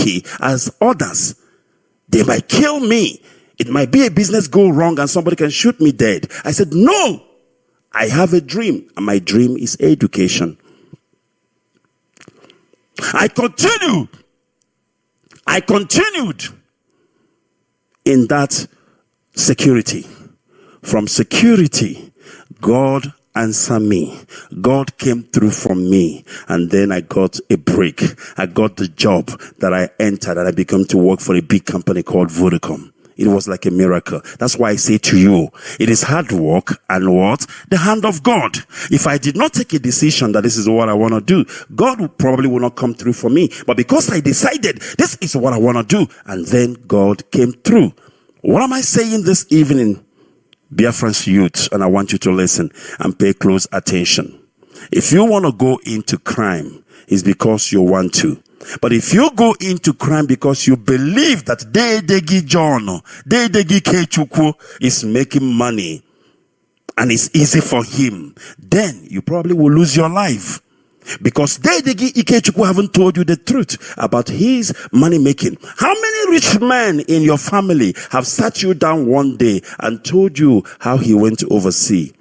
lucky as others. They might kill me. It might be a business go wrong and somebody can shoot me dead. I said, no, I have a dream, and my dream is education. I continued in that security. From security, God answered me. God came through for me. And then I got a break. I got the job that I entered, and I began to work for a big company called Vodacom. It was like a miracle. That's why I say to you, it is hard work and what? The hand of God. If I did not take a decision that this is what I want to do, God probably will not come through for me. But because I decided this is what I want to do, and then God came through. What am I saying this evening, Biafran's youth? And I want you to listen and pay close attention. If you want to go into crime, it's because you want to. But if you go into crime because you believe that Ikechukwu is making money and it's easy for him, then you probably will lose your life. Because Ikechukwu haven't told you the truth about his money making. How many rich men in your family have sat you down one day and told you how he went to overseas?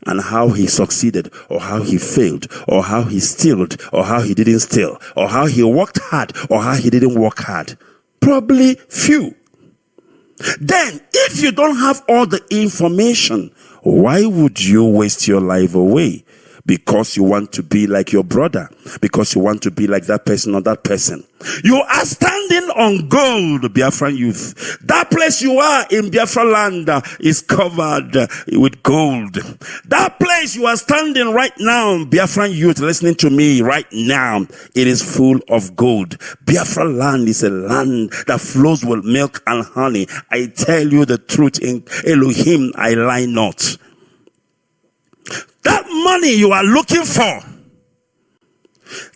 And how he succeeded, or how he failed, or how he stole, or how he didn't steal, or how he worked hard, or how he didn't work hard? Probably few. Then, if you don't have all the information, why would you waste your life away? Because you want to be like your brother, because you want to be like that person or that person. You are standing on gold, Biafran youth. That place you are in Biafra land is covered with gold. That place you are standing right now, Biafran youth, listening to me right now, it is full of gold. Biafra land is a land that flows with milk and honey. I tell you the truth, in Elohim I lie not. That money you are looking for,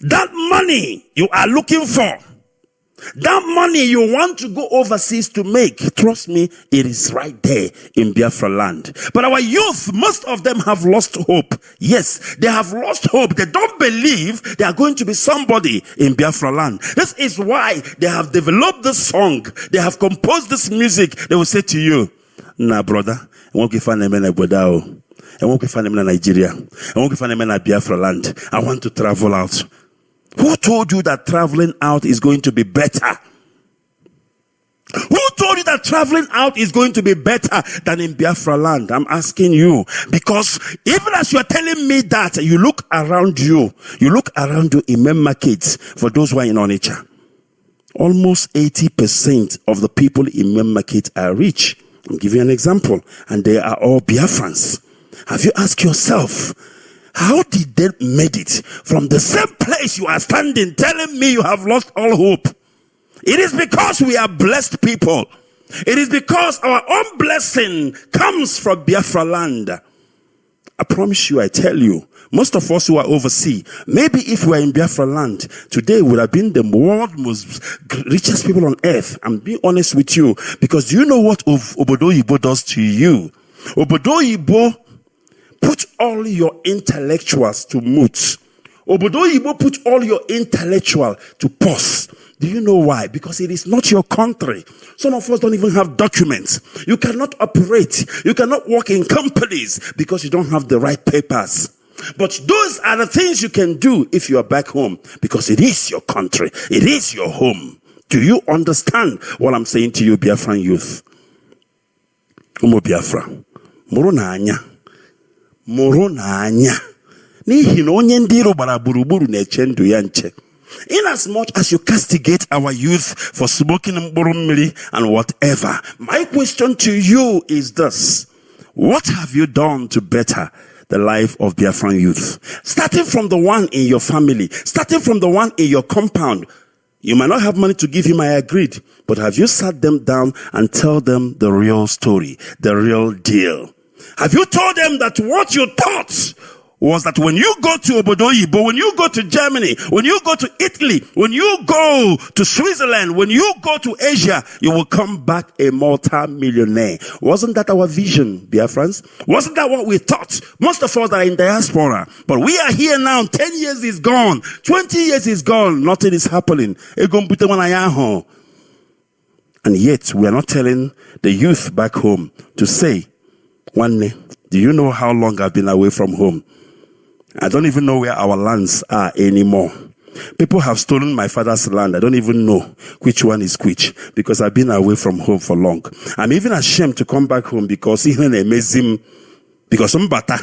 that money you are looking for, that money you want to go overseas to make, trust me, it is right there in Biafra land. But our youth, most of them have lost hope. Yes, they have lost hope. They don't believe they are going to be somebody in Biafra land. This is why they have developed this song. They have composed this music. They will say to you, nah, brother, I won't find them in a I won't find them in Nigeria. I won't find them in Biafra land. I want to travel out. Who told you that traveling out is going to be better? Who told you that traveling out is going to be better than in Biafra land? I'm asking you. Because even as you are telling me that, you look around you. You look around you in main markets for those who are in Onitsha. Almost 80% of the people in main market are rich. I'll give you an example. And they are all Biafrans. Have you asked yourself, how did they made it from the same place you are standing telling me you have lost all hope? It is because we are blessed people. It is because our own blessing comes from Biafra land. I promise you, I tell you, most of us who are overseas, maybe if we were in Biafra land, today would have been the world's most richest people on earth. I'm being honest with you, because do you know what Obodo Yibo does to you? Obodo Yibo put all your intellectuals to mute. Obodo Yibo put all your intellectual to pause. Do you know why? Because it is not your country. Some of us don't even have documents. You cannot operate. You cannot work in companies because you don't have the right papers. But those are the things you can do if you are back home, because it is your country. It is your home. Do you understand what I'm saying to you, Biafran youth? Umo Biafra. Muru na anya. Muru na anya. N'ihi na onye ndị iro gbara gburugburu na-eche ndụ ya nche. In as much as you castigate our youth for smoking mkpụrụ mmiri and whatever, my question to you is this: what have you done to better the life of Biafran youth? Starting from the one in your family, starting from the one in your compound. You might not have money to give him, I agreed, but have you sat them down and tell them the real story, the real deal? Have you told them that what you thought was that when you go to Obodo Oyibo, when you go to Germany, when you go to Italy, when you go to Switzerland, when you go to Asia, you will come back a multi-millionaire. Wasn't that our vision, Biafrans? Wasn't that what we thought? Most of us are in diaspora, but we are here now. 10 years is gone. 20 years is gone. Nothing is happening. And yet, we are not telling the youth back home to say, Wanne, do you know how long I've been away from home? I don't even know where our lands are anymore. People have stolen my father's land. I don't even know which one is which because I've been away from home for long. I'm even ashamed to come back home because even amazing, because I'm better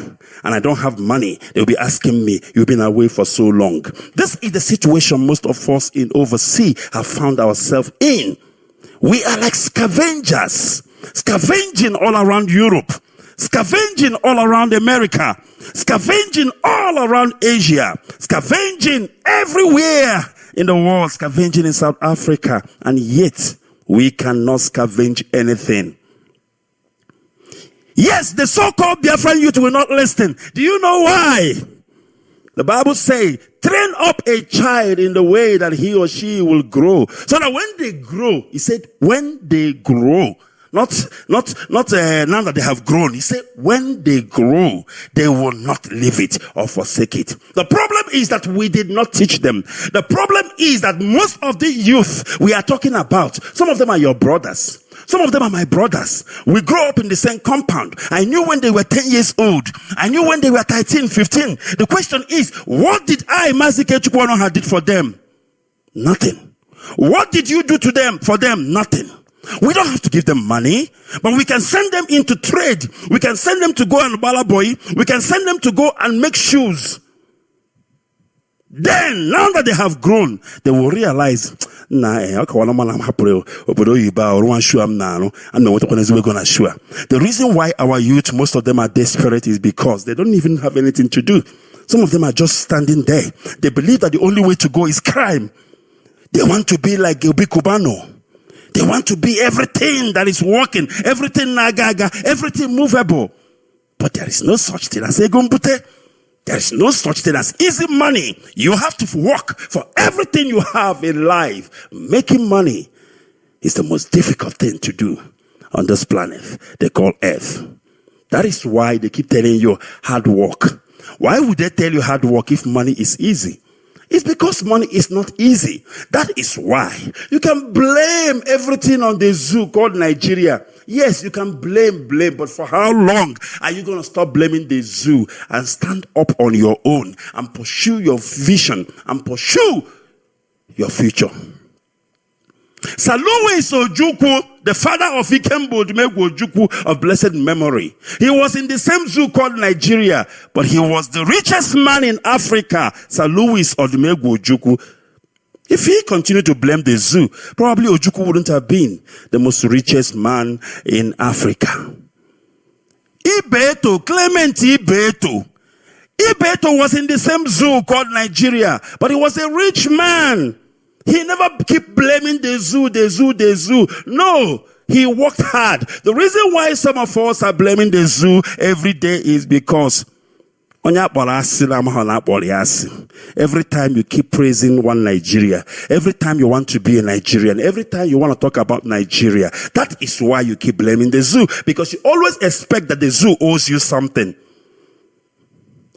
and I don't have money. They'll be asking me, you've been away for so long. This is the situation most of us in overseas have found ourselves in. We are like scavengers, scavenging all around Europe, scavenging all around America, scavenging all around Asia, scavenging everywhere in the world, scavenging in South Africa, and yet we cannot scavenge anything. Yes, the so-called Biafran youth will not listen. Do you know why? The Bible says, train up a child in the way that he or she will grow. So that when they grow, he said, when they grow, not now that they have grown. He said, when they grow, they will not leave it or forsake it. The problem is that we did not teach them. The problem is that most of the youth we are talking about, some of them are your brothers. Some of them are my brothers. We grew up in the same compound. I knew when they were 10 years old. I knew when they were 13, 15. The question is, what did Mazi Ikechukwu did for them? Nothing. What did you do to them, for them? Nothing. We don't have to give them money, but we can send them into trade. We can send them to go and balaboy. We can send them to go and make shoes. Then, now that they have grown, they will realize, the reason why our youth, most of them are desperate is because they don't even have anything to do. Some of them are just standing there. They believe that the only way to go is crime. They want to be like Gilby Cubano. They want to be everything that is working, everything nagaga, everything movable. But there is no such thing as Egombute. There is no such thing as easy money. You have to work for everything you have in life. Making money is the most difficult thing to do on this planet they call Earth. That is why they keep telling you hard work. Why would they tell you hard work if money is easy? It's because money is not easy. That is why you can blame everything on the zoo called Nigeria. Yes, you can blame, but for how long are you going to stop blaming the zoo and stand up on your own and pursue your vision and pursue your future? Saluwe Ojukwu, the father of Ikembo Ojukwu of blessed memory. He was in the same zoo called Nigeria, but he was the richest man in Africa. Saluwe Ojukwu. If he continued to blame the zoo, probably Ojukwu wouldn't have been the most richest man in Africa. Clement Ibeto was in the same zoo called Nigeria, but he was a rich man. He never keep blaming the zoo. No, he worked hard. The reason why some of us are blaming the zoo every day is because every time you keep praising one Nigeria, every time you want to be a Nigerian, every time you want to talk about Nigeria, that is why you keep blaming the zoo, because you always expect that the zoo owes you something.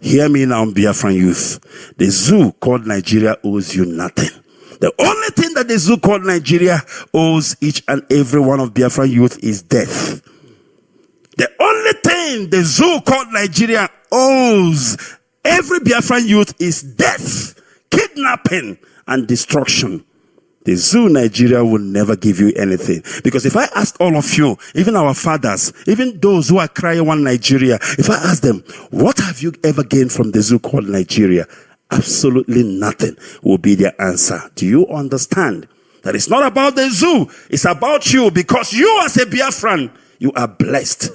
Hear me now, Biafran youth. The zoo called Nigeria owes you nothing. The only thing that the zoo called Nigeria owes each and every one of Biafran youth is death. The only thing the zoo called Nigeria owes every Biafran youth is death, kidnapping, and destruction. The zoo Nigeria will never give you anything. Because if I ask all of you, even our fathers, even those who are crying one Nigeria, if I ask them, what have you ever gained from the zoo called Nigeria? Absolutely nothing will be their answer. Do you understand that it's not about the zoo? It's about you, because you as a Biafran, you are blessed.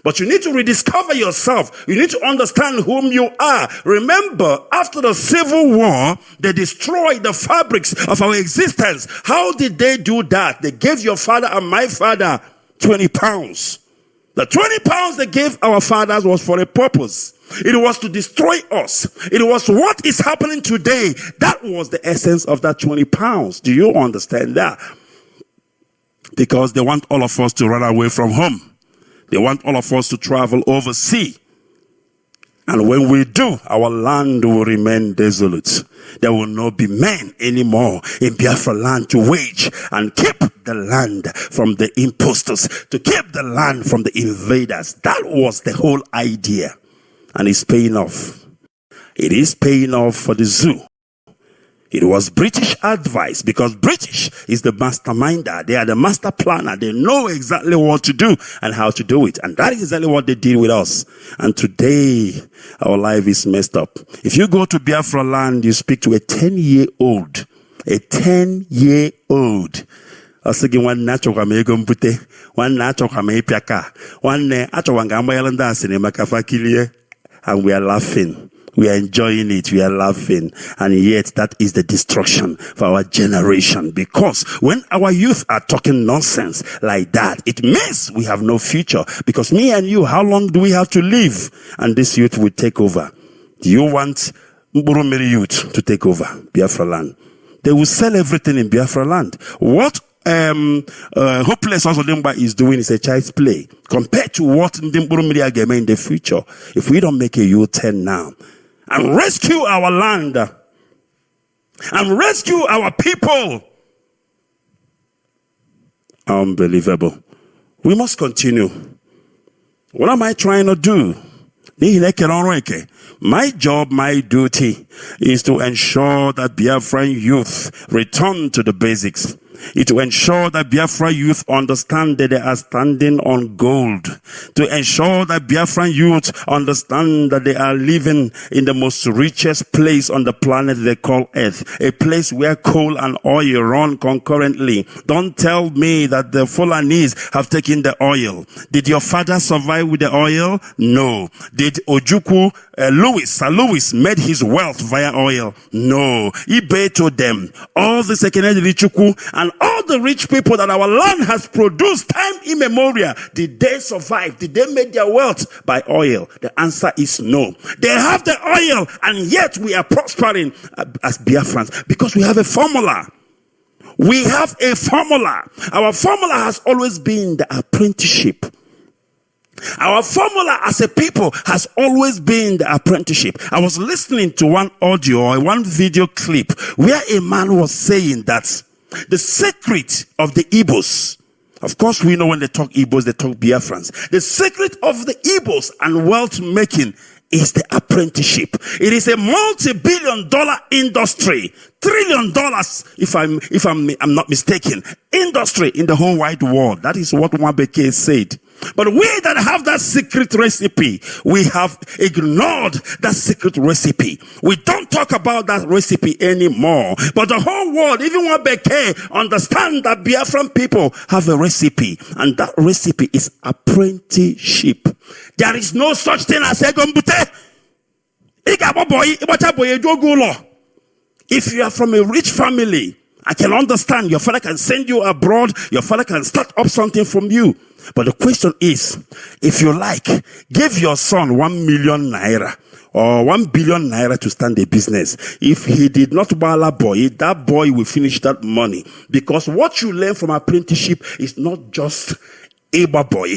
But you need to rediscover yourself. You need to understand whom you are. Remember, after the Civil War, they destroyed the fabrics of our existence. How did they do that? They gave your father and my father 20 pounds. The 20 pounds they gave our fathers was for a purpose. It was to destroy us. It was what is happening today. That was the essence of that 20 pounds. Do you understand that? Because they want all of us to run away from home. They want all of us to travel overseas. And when we do, our land will remain desolate. There will not be men anymore in Biafra land to wage and keep the land from the impostors, to keep the land from the invaders. That was the whole idea. And it's paying off. It is paying off for the zoo. It was British advice, because British is the masterminder. They are the master planner. They know exactly what to do and how to do it. And that is exactly what they did with us. And today, our life is messed up. If you go to Biafra land, you speak to a 10-year-old. A 10-year-old. Asigi one nacho kama ego mpute, one nacho kama ipiaka, one acho wangamba yalanda sinema kafakilie, and we are laughing. We are enjoying it. We are laughing. And yet that is the destruction for our generation. Because when our youth are talking nonsense like that, it means we have no future. Because me and you, how long do we have to live? And this youth will take over. Do you want Mburumiri youth to take over Biafra land? They will sell everything in Biafra land. What Hopeless Osodimba is doing is a child's play compared to what Ndimburumiri Ageme in the future. If we don't make a U-turn now, and rescue our land, and rescue our people. Unbelievable. We must continue. What am I trying to do? My job, my duty is to ensure that Biafran youth return to the basics. Is to ensure that Biafra youth understand that they are standing on gold. To ensure that Biafran youth understand that they are living in the most richest place on the planet they call Earth. A place where coal and oil run concurrently. Don't tell me that the Fulanese have taken the oil. Did your father survive with the oil? No. Did Ojukwu, Sir Lewis made his wealth via oil? No. He to them. All the secondary Ikechukwu and all the rich people that our land has produced time immemorial, did they survive? Did they make their wealth by oil? The answer is no. They have the oil, and yet we are prospering as Biafrans because we have a formula. We have a formula. Our formula has always been the apprenticeship. Our formula as a people has always been the apprenticeship. I was listening to one audio or one video clip where a man was saying that the secret of the Igbos, of course we know when they talk Igbos, they talk Biafrans. The secret of the Igbos and wealth making is the apprenticeship. It is a multi-billion-dollar industry, $1 trillion, if I'm not mistaken, industry in the whole wide world. That is what Mwabeke said. But we that have that secret recipe, we have ignored that secret recipe. We don't talk about that recipe anymore. But the whole world, even Mwabeke, understand that Biafran people have a recipe. And that recipe is apprenticeship. There is no such thing as Egombute. If you are from a rich family, I can understand your father can send you abroad, your father can start up something from you. But the question is, if you like, give your son 1 million naira or 1 billion naira to start a business. If he did not bala boy, that boy will finish that money. Because what you learn from apprenticeship is not just Aba boy.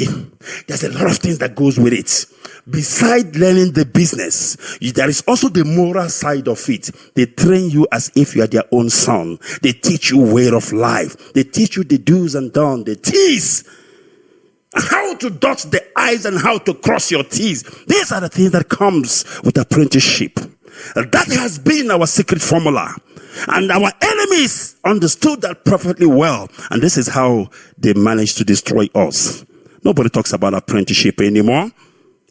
There's a lot of things that goes with it. Besides learning the business, there is also the moral side of it. They train you as if you are their own son. They teach you way of life. They teach you the do's and don'ts, the T's. How to dot the I's and how to cross your T's. These are the things that comes with apprenticeship. That has been our secret formula. And our enemies understood that perfectly well. And this is how they managed to destroy us. Nobody talks about apprenticeship anymore.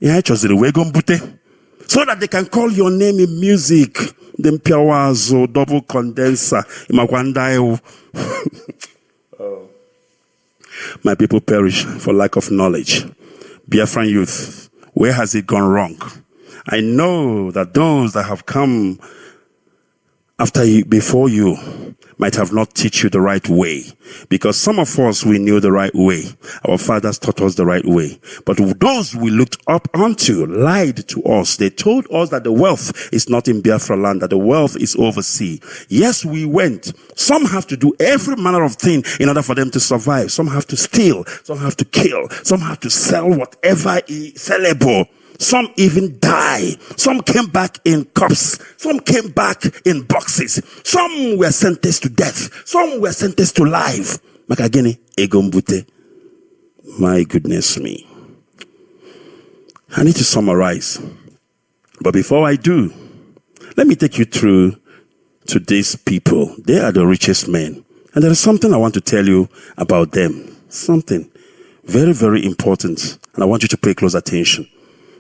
So that they can call your name in music. Them piawazo, double condenser. My people perish for lack of knowledge. Biafran youth, where has it gone wrong? I know that those that have come before you might have not teach you the right way, because some of us, we knew the right way. Our fathers taught us the right way, but those we looked up onto lied to us. They told us that the wealth is not in Biafra land, that the wealth is overseas. Yes, we went. Some have to do every manner of thing in order for them to survive. Some have to steal, some have to kill, some have to sell whatever is sellable. Some even die. Some came back in cups. Some came back in boxes. Some were sentenced to death. Some were sentenced to life. Makagini egombute. My goodness me. I need to summarize. But before I do, let me take you through to these people. They are the richest men. And there is something I want to tell you about them. Something very, very important. And I want you to pay close attention.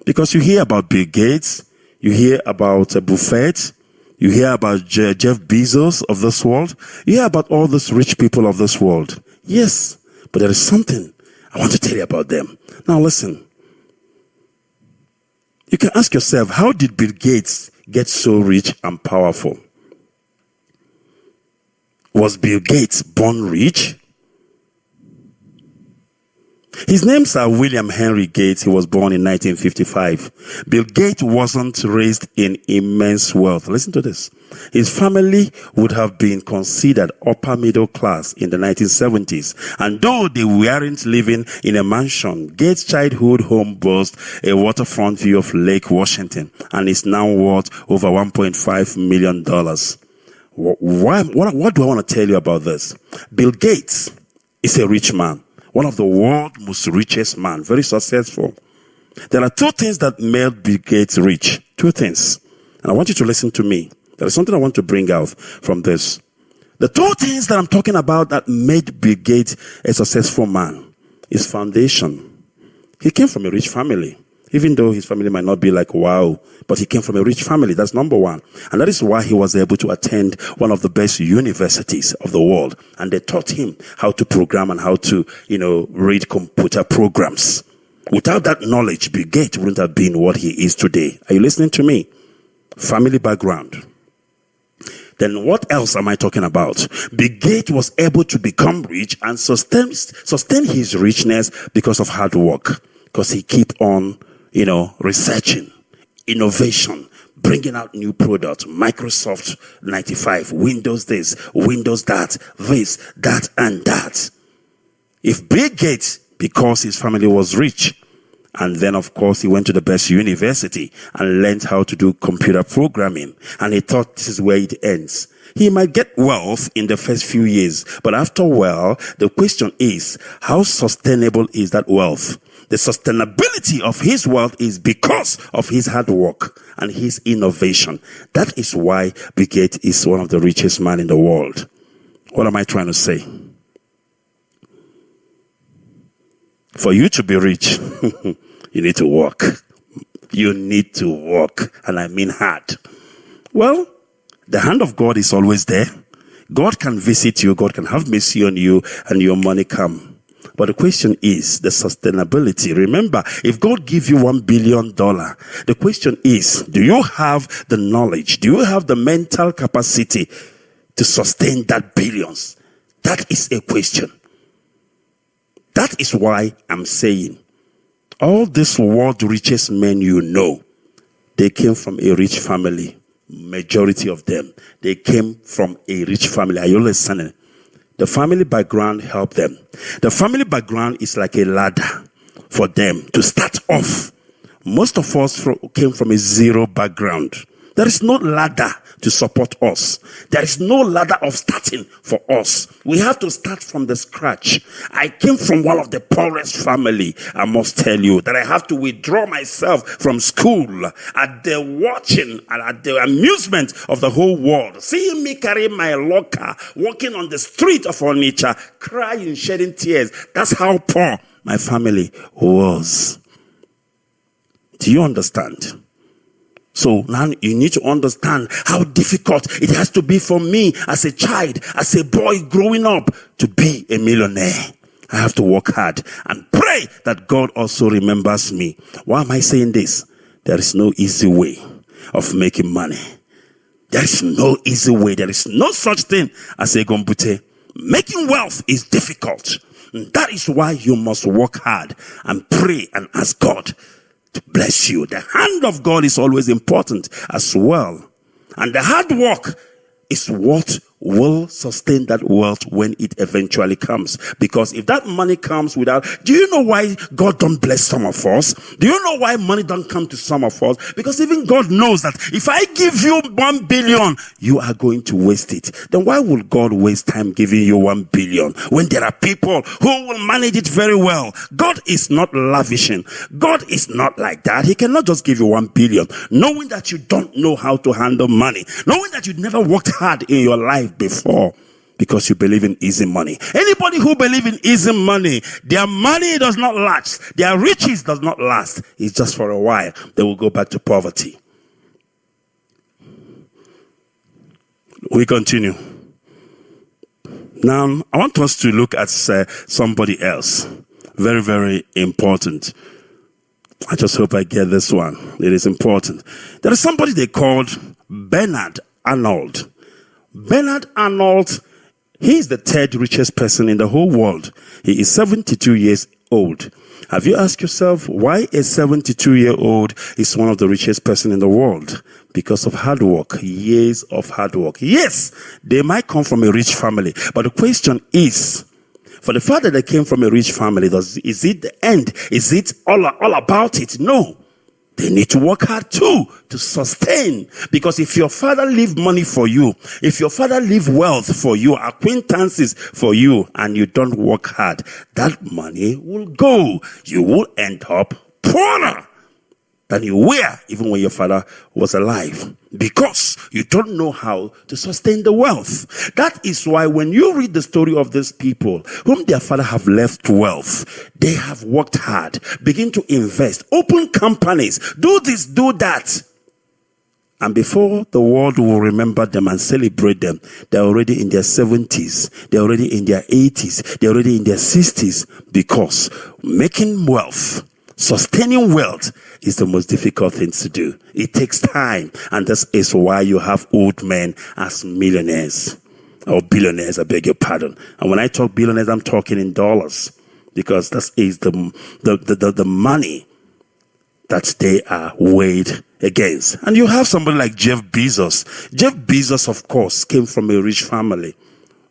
Because you hear about Bill Gates, you hear about Buffett, you hear about Jeff Bezos of this world, you hear about all these rich people of this world. Yes, but there is something I want to tell you about them. Now listen. You can ask yourself, how did Bill Gates get so rich and powerful? Was Bill Gates born rich? His name's William Henry Gates. He was born in 1955. Bill Gates wasn't raised in immense wealth. Listen to this. His family would have been considered upper middle class in the 1970s. And though they weren't living in a mansion, Gates' childhood home boasts a waterfront view of Lake Washington and is now worth over $1.5 million. What do I want to tell you about this? Bill Gates is a rich man. One of the world's most richest man, very successful. There are two things that made Bill Gates rich. Two things. And I want you to listen to me. There is something I want to bring out from this. The two things that I'm talking about that made Bill Gates a successful man is foundation. He came from a rich family. Even though his family might not be like, wow, but he came from a rich family. That's number one. And that is why he was able to attend one of the best universities of the world. And they taught him how to program and how to, read computer programs. Without that knowledge, Bill Gates wouldn't have been what he is today. Are you listening to me? Family background. Then what else am I talking about? Bill Gates was able to become rich and sustain his richness because of hard work. Because he keep on researching, innovation, bringing out new products, Microsoft 95, Windows this, Windows that, this, that, and that. If Bill Gates, because his family was rich, and then of course he went to the best university and learned how to do computer programming, and he thought this is where it ends. He might get wealth in the first few years, but after a while, the question is, how sustainable is that wealth? The sustainability of his wealth is because of his hard work and his innovation. That is why Bill Gates is one of the richest men in the world. What am I trying to say? For you to be rich, you need to work. You need to work, and I mean hard. Well, the hand of God is always there. God can visit you, God can have mercy on you, and your money come. But the question is the sustainability. Remember, if God gives you $1 billion, the question is, do you have the knowledge? Do you have the mental capacity to sustain that billions? That is a question. That is why I'm saying, all these world richest men they came from a rich family. Majority of them, they came from a rich family. Are you listening? The family background helped them. The family background is like a ladder for them to start off. Most of us came from a zero background. There is no ladder to support us. There is no ladder of starting for us. We have to start from the scratch. I came from one of the poorest family. I must tell you that I have to withdraw myself from school at the watching and at the amusement of the whole world. Seeing me carry my locker, walking on the street of Onitsha, crying, shedding tears. That's how poor my family was. Do you understand? So now you need to understand how difficult it has to be for me as a child, as a boy growing up, to be a millionaire. I have to work hard and pray that God also remembers me. Why am I saying this? There is no easy way of making money. There is no easy way. There is no such thing as a gombute. Making wealth is difficult. That is why you must work hard and pray and ask God to bless you. The hand of God is always important as well. And the hard work is what will sustain that wealth when it eventually comes. Because if that money comes without, do you know why God don't bless some of us? Do you know why money don't come to some of us? Because even God knows that if I give you 1 billion, you are going to waste it. Then why would God waste time giving you 1 billion when there are people who will manage it very well? God is not lavishing. God is not like that. He cannot just give you 1 billion, knowing that you don't know how to handle money, knowing that you never worked hard in your life before, because you believe in easy money. Anybody who believes in easy money, their money does not last, their riches does not last. It's just for a while. They will go back to poverty. We continue. Now, I want us to look at somebody else. Very, very important. I just hope I get this one. It is important. There is somebody they called Bernard Arnold. Bernard Arnold, he is the third richest person in the whole world. He is 72 years old. Have you asked yourself why a 72-year-old is one of the richest person in the world? Because of hard work, years of hard work. Yes, they might come from a rich family, but the question is, for the fact that they came from a rich family, is it the end? Is it all about it? No. They need to work hard too to sustain. Because if your father leave money for you, if your father leave wealth for you, acquaintances for you, and you don't work hard, that money will go. You will end up poorer than you were even when your father was alive, because you don't know how to sustain the wealth. That is why when you read the story of these people whom their father have left wealth, they have worked hard, begin to invest, open companies, do this, do that. And before the world will remember them and celebrate them, they're already in their 70s, they're already in their 80s, they're already in their 60s, because making wealth, sustaining wealth is the most difficult thing to do. It takes time, and this is why you have old men as millionaires or billionaires, I beg your pardon. And when I talk billionaires, I'm talking in dollars, because this is the money that they are weighed against. And you have somebody like Jeff Bezos. Jeff Bezos, of course, came from a rich family.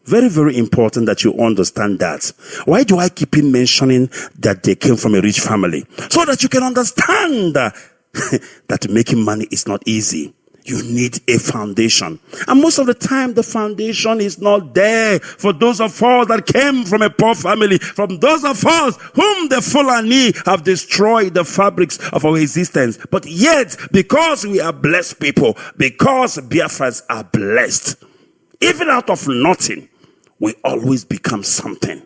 Very, very important that you understand that. Why do I keep in mentioning that they came from a rich family? So that you can understand that making money is not easy. You need a foundation. And most of the time, the foundation is not there for those of us that came from a poor family, from those of us whom the Fulani have destroyed the fabrics of our existence. But yet, because we are blessed people, because Biafrans are blessed, even out of nothing, we always become something.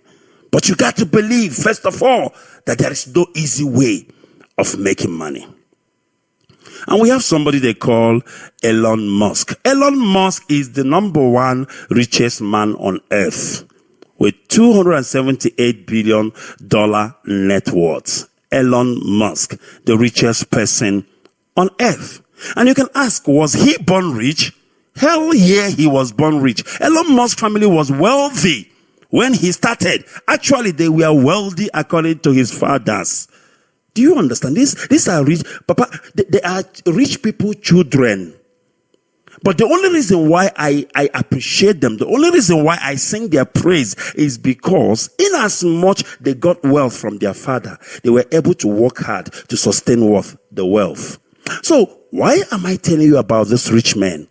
But you got to believe, first of all, that there is no easy way of making money. And we have somebody they call Elon Musk. Elon Musk is the number one richest man on earth with $278 billion net worth. Elon Musk, the richest person on earth. And you can ask, was he born rich? Hell yeah, he was born rich. Elon Musk's family was wealthy when he started. Actually, they were wealthy according to his fathers. Do you understand this? These are rich, Papa. They are rich people, children. But the only reason why I appreciate them, the only reason why I sing their praise is because in as much they got wealth from their father, they were able to work hard to sustain the wealth. So why am I telling you about this rich man?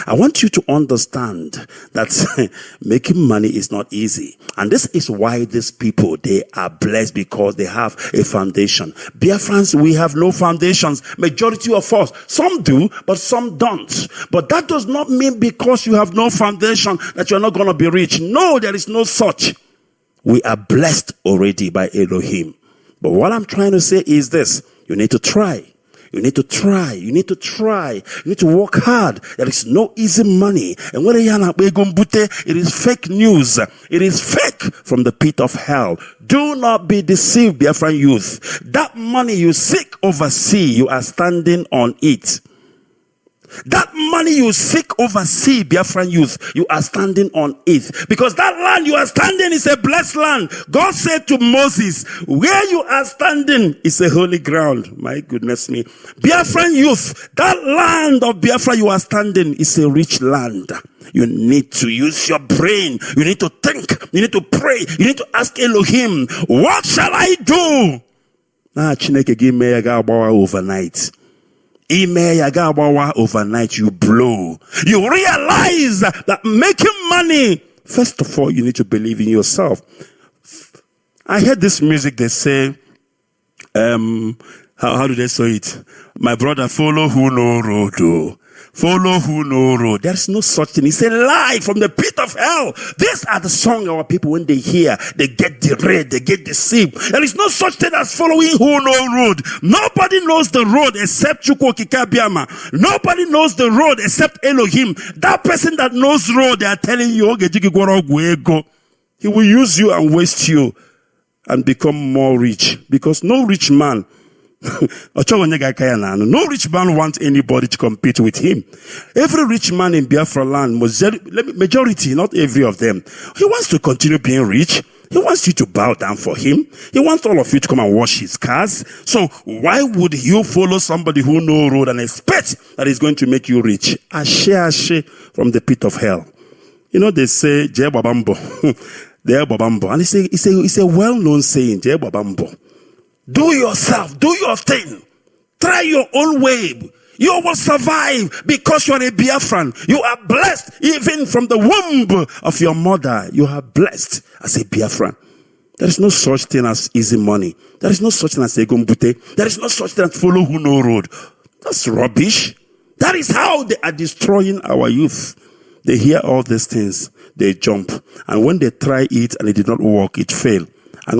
I want you to understand that making money is not easy. And this is why these people, they are blessed, because they have a foundation. Biafrans, we have no foundations. Majority of us, some do, but some don't. But that does not mean because you have no foundation that you're not going to be rich. No, there is no such. We are blessed already by Elohim. But what I'm trying to say is this: you need to try. You need to try. You need to try. You need to work hard. There is no easy money. And when it is fake news. It is fake from the pit of hell. Do not be deceived, Biafran youth. That money you seek overseas, you are standing on it. That money you seek oversee, Biafran youth, you are standing on it. Because that land you are standing is a blessed land. God said to Moses, where you are standing is a holy ground. My goodness me. Biafran youth, that land of Biafra you are standing is a rich land. You need to use your brain. You need to think. You need to pray. You need to ask Elohim, what shall I do? Chineke give me a overnight. Overnight, you blow. You realize that making money, first of all, you need to believe in yourself. I heard this music, they say, how do they say it? My brother, follow who no road, oh. Follow who no road. There's no such thing. It's a lie from the pit of hell. These are the song our people, when they hear, they get derailed, they get deceived. There is no such thing as following who no road. Nobody knows the road except Chukwu Kikabiama. Nobody knows the road except Elohim. That person that knows road, they are telling you, he will use you and waste you and become more rich. Because no rich man no rich man wants anybody to compete with him. Every rich man in Biafra land, majority, not every of them, he wants to continue being rich. He wants you to bow down for him. He wants all of you to come and wash his cars. So why would you follow somebody who knows road and expect that he's going to make you rich? Ashe from the pit of hell. You know, they say, Je Babambo. And it's a well-known saying, Je Babambo. Do yourself, do your thing. Try your own way. You will survive because you are a Biafran. You are blessed even from the womb of your mother. You are blessed as a Biafran. There is no such thing as easy money. There is no such thing as egombute. There is no such thing as follow who no road. That's rubbish. That is how they are destroying our youth. They hear all these things, they jump. And when they try it and it did not work, it failed. And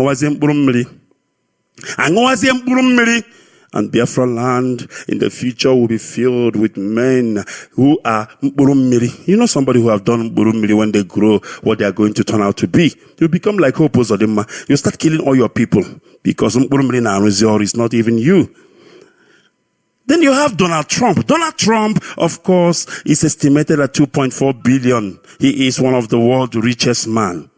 Biafra land in the future will be filled with men who are mburumiri. You know somebody who have done mburumiri when they grow, what they are going to turn out to be. You become like Hopo Zodima. You start killing all your people because mburumiri na Aruzio is not even you. Then you have Donald Trump. Donald Trump, of course, is estimated at 2.4 billion. He is one of the world's richest man.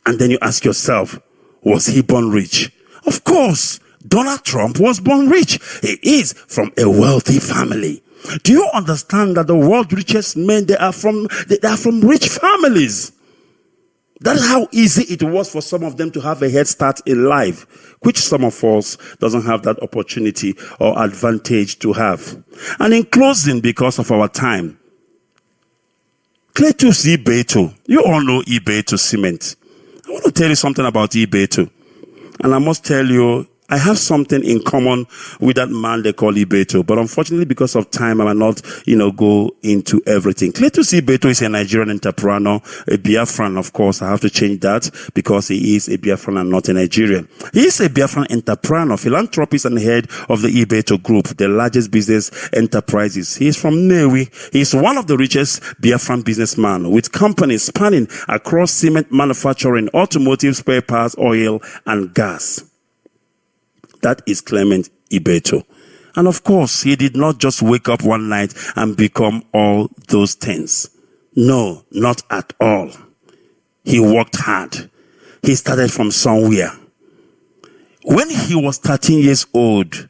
And then you ask yourself, was he born rich? Of course, Donald Trump was born rich. He is from a wealthy family. Do you understand that the world's richest men, they are from rich families? That's how easy it was for some of them to have a head start in life, which some of us doesn't have that opportunity or advantage to have. And in closing, because of our time, Cletus Ibeto, you all know Ibeto Cement. I want to tell you something about Ibeto. And I must tell you, I have something in common with that man they call Ibeto. But unfortunately, because of time, I will not, go into everything. Cletus Ibeto is a Nigerian entrepreneur, a Biafran, of course. I have to change that because he is a Biafran and not a Nigerian. He is a Biafran entrepreneur, philanthropist and head of the Ibeto Group, the largest business enterprises. He is from Newi. He is one of the richest Biafran businessmen with companies spanning across cement manufacturing, automotive, spare parts, oil, and gas. That is Clement Ibeto. And of course, he did not just wake up one night and become all those things. No, not at all. He worked hard. He started from somewhere. When he was 13 years old,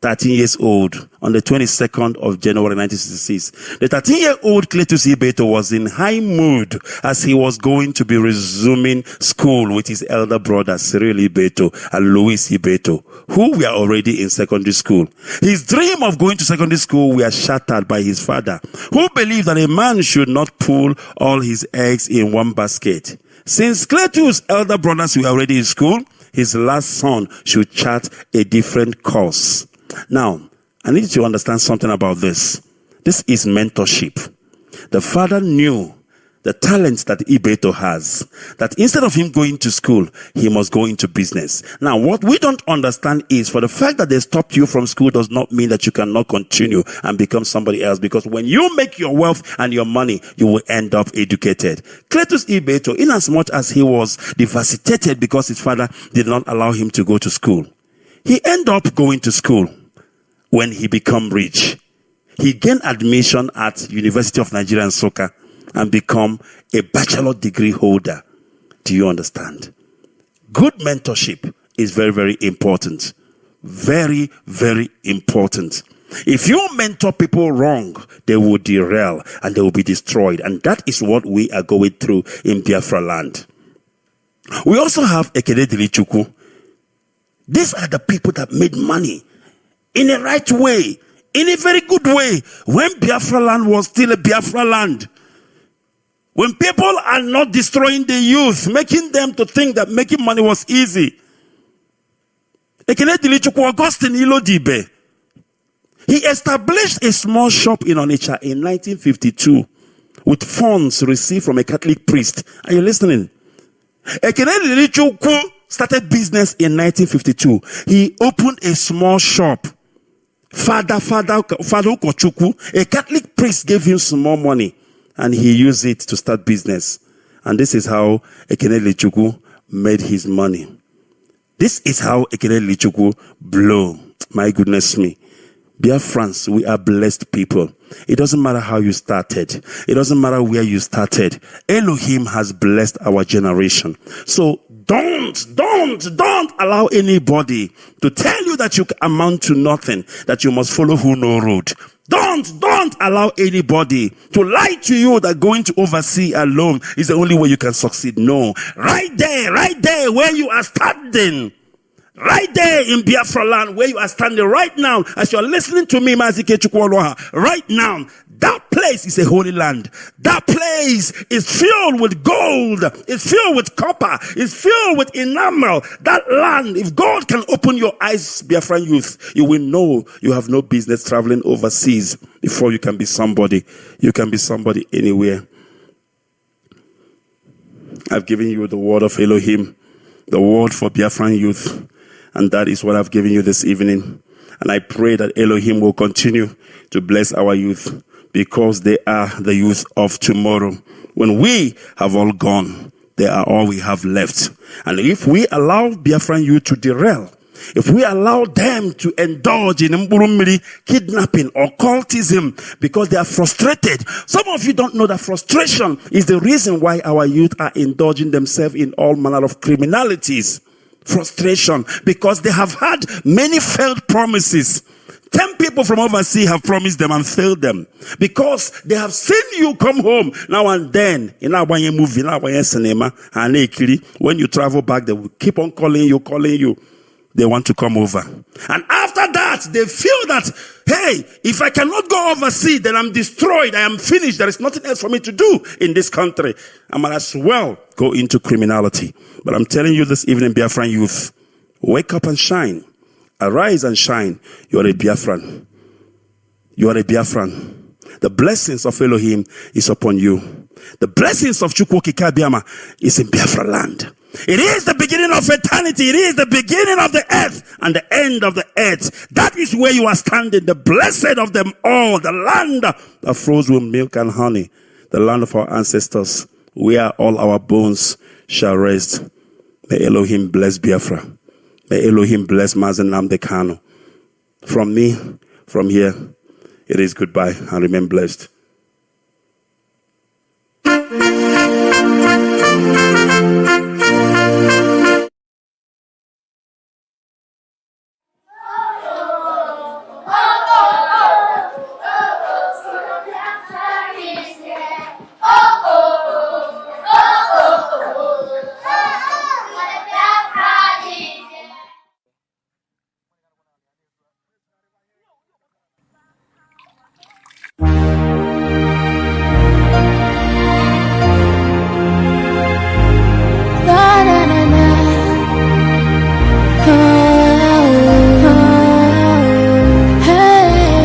on the 22nd of January 1966, the 13-year-old Cletus Ibeto was in high mood as he was going to be resuming school with his elder brother Cyril Ibeto and Louis Ibeto, who were already in secondary school. His dream of going to secondary school were shattered by his father, who believed that a man should not pull all his eggs in one basket. Since Cletus' elder brothers were already in school, his last son should chart a different course. Now, I need you to understand something about this. This is mentorship. The father knew the talents that Ibeto has, that instead of him going to school, he must go into business. Now, what we don't understand is, for the fact that they stopped you from school does not mean that you cannot continue and become somebody else, because when you make your wealth and your money, you will end up educated. Cletus Ibeto, in as much as he was devastated because his father did not allow him to go to school, he ended up going to school. when he become rich. He gained admission at University of Nigeria in Nsukka and become a bachelor degree holder. Do you understand? Good mentorship is very, very important. Very, very important. If you mentor people wrong, they will derail and they will be destroyed. And that is what we are going through in Biafra land. We also have Ikechukwu. These are the people that made money in a right way, in a very good way, when Biafra land was still a Biafra land. When people are not destroying the youth, making them to think that making money was easy. Ikechukwu Augustine Ilodibe, he established a small shop in Onitsha in 1952 with funds received from a Catholic priest. Are you listening? Ikechukwu started business in 1952. He opened a small shop. Father Ikechukwu, a Catholic priest, gave him small money and he used it to start business. And this is how Ikechukwu made his money. This is how Ikechukwu blew. My goodness me. Biafrans, we are blessed people. It doesn't matter how you started. It doesn't matter where you started. Elohim has blessed our generation. So don't allow anybody to tell you that you amount to nothing, that you must follow who no road. Don't allow anybody to lie to you that going to oversee alone is the only way you can succeed. No. Right there where you are standing. Right there in Biafra land, where you are standing right now, as you are listening to me, Mazi Ikechukwu, right now, that place is a holy land. That place is filled with gold. It's filled with copper. It's filled with enamel. That land, if God can open your eyes, Biafran youth, you will know you have no business traveling overseas before you can be somebody. You can be somebody anywhere. I've given you the word of Elohim, the word for Biafran youth. And that is what I've given you this evening. And I pray that Elohim will continue to bless our youth because they are the youth of tomorrow. When we have all gone, they are all we have left. And if we allow Biafran youth to derail, if we allow them to indulge in kidnapping or cultism because they are frustrated. Some of you don't know that frustration is the reason why our youth are indulging themselves in all manner of criminalities. Frustration, because they have had many failed promises. 10 people from overseas have promised them and failed them because they have seen you come home now and then. In our movie, in our cinema, and when you travel back, they will keep on calling you. They want to come over. And after that, they feel that, hey, if I cannot go overseas, then I'm destroyed. I am finished. There is nothing else for me to do in this country. I might as well go into criminality. But I'm telling you this evening, Biafran youth, wake up and shine. Arise and shine. You are a Biafran. You are a Biafran. The blessings of Elohim is upon you. The blessings of Chukwu Kikabiama is in Biafra land. It is the beginning of eternity. It is the beginning of the earth and the end of the earth. That is where you are standing. The blessed of them all. The land that flows with milk and honey. The land of our ancestors. Where all our bones shall rest. May Elohim bless Biafra. May Elohim bless Mazi Nnamdi Kanu. From me, from here, it is goodbye and remain blessed.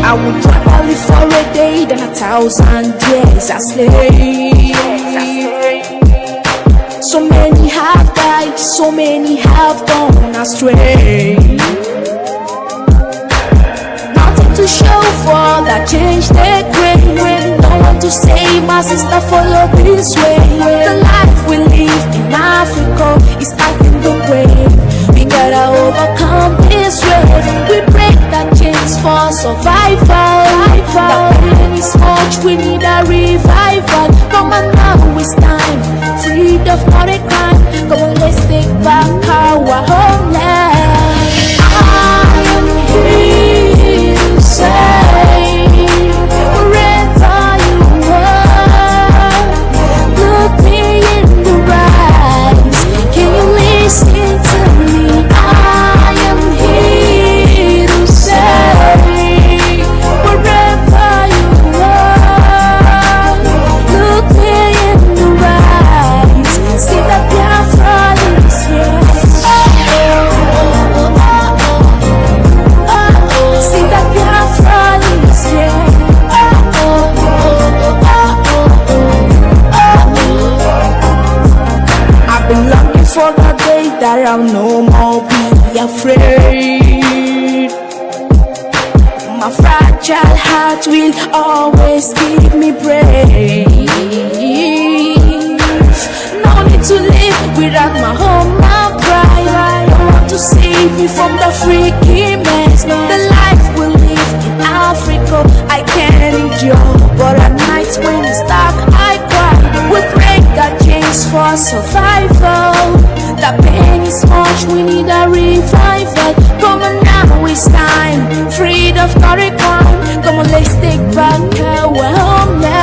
I would travel for a day than 1,000 years a slave. So many have died, so many have gone astray. Nothing to show for that change they bring. No one to say my sister follow this way. The life we live in Africa is acting the way. We gotta overcome this way. We break that chains for so of not a crime. Come on, let's take back our homeland. I am here to say, wherever you are, look me in the eyes. Can you listen to me? I am here to say, wherever you are, look me in the eyes. See that Biafra is here. See that Biafra is here. I've been longing for the day that I'll no more be afraid. My fragile heart will always give me praise. No need to live without my home, my pride. I want to save me from the freaky mess. The life we live in Africa, I can't endure. But at night when it's dark, I cry. We break the chains for survival. The pain is much, we need a revival. Come on now, it's time. Freed of current crime. Come on, let's take back our homeland.